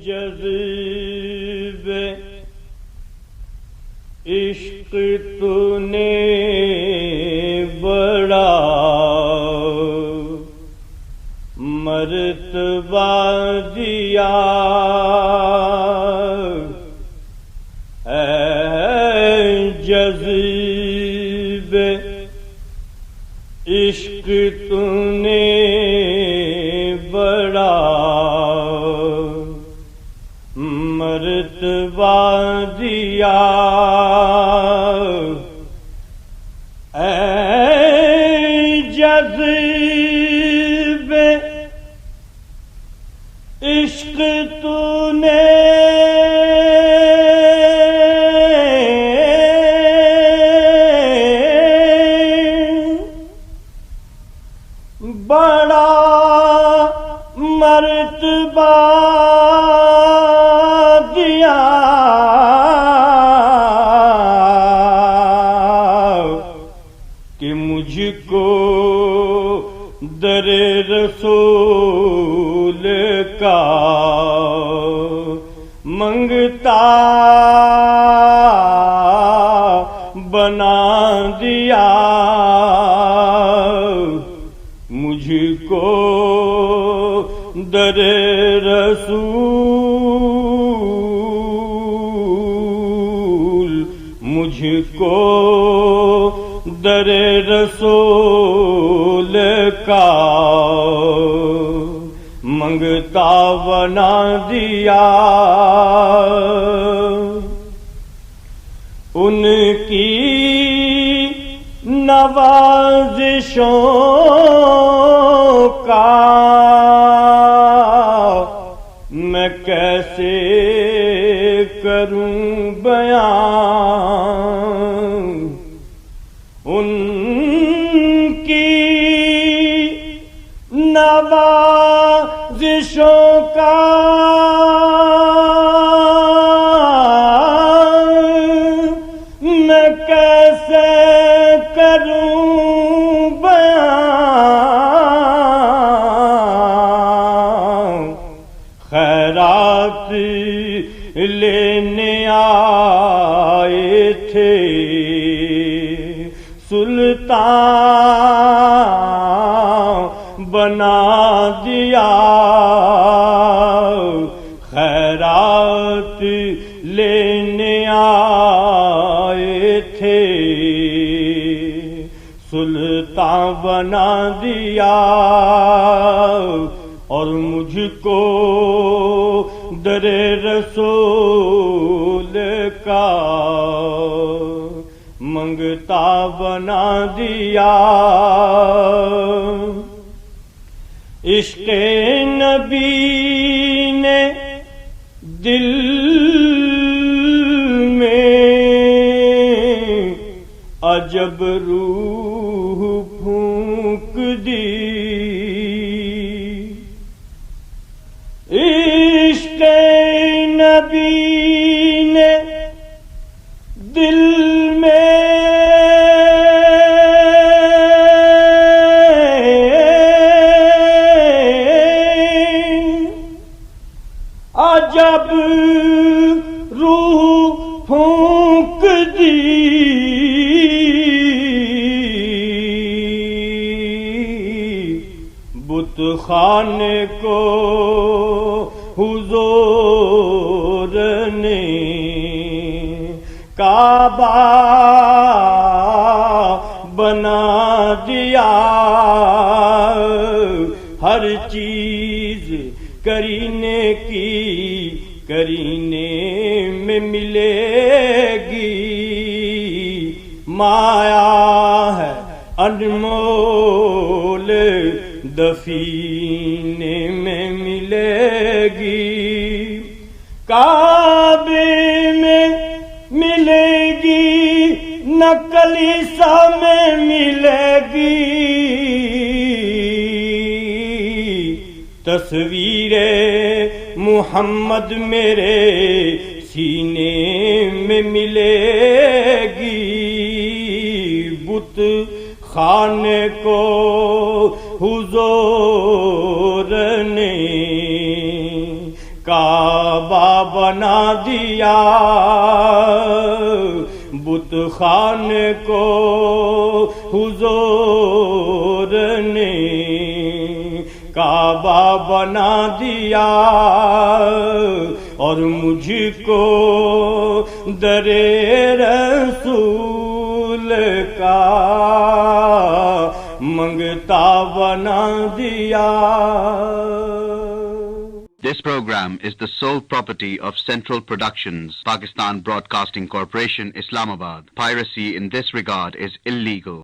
جذب عشق تو نے بڑا مرتبہ دیا، جذب عشق تو نے بڑا مرتبہ دیا، جذب عشق تو نے بڑا مرتبہ دیا، کہ مجھ کو در رسول کا منگتا بنا دیا، مجھ کو در رسول، مجھ کو در رسول کا منگتا بنا دیا، ان کی نوازشوں کا میں کیسے کروں بیان، ان کی نوازشوں کا میں کیسے کروں بیان، خیرات لینے آئے تھے سلطان بنا دیا، خیرات لینے آئے تھے سلطان بنا دیا، اور مجھ کو در رسول کا منگتا بنا دیا، عشق نبی نے دل میں عجب روح پھونک دی، عشق نبی نے دل میں عجب روح پھونک دی، بت خانے کو حضور نے کعبہ بنا دیا، ہر چیز کرینے کی کرینے میں ملے گی، مایا ہے انمول دفینے میں ملے گی، کعبے میں ملے گی نہ کلیسا میں ملے گی، تصویر محمد میرے سینے میں ملے گی، بت خانے کو حضور نے کعبہ بنا دیا بت خانے کو حضور نے کعبہ بنا دیا اور مجھ کو در رسول کا منگتا بنا دیا. This program is the sole property of Central Productions, Pakistan Broadcasting Corporation, Islamabad. Piracy in this regard is illegal.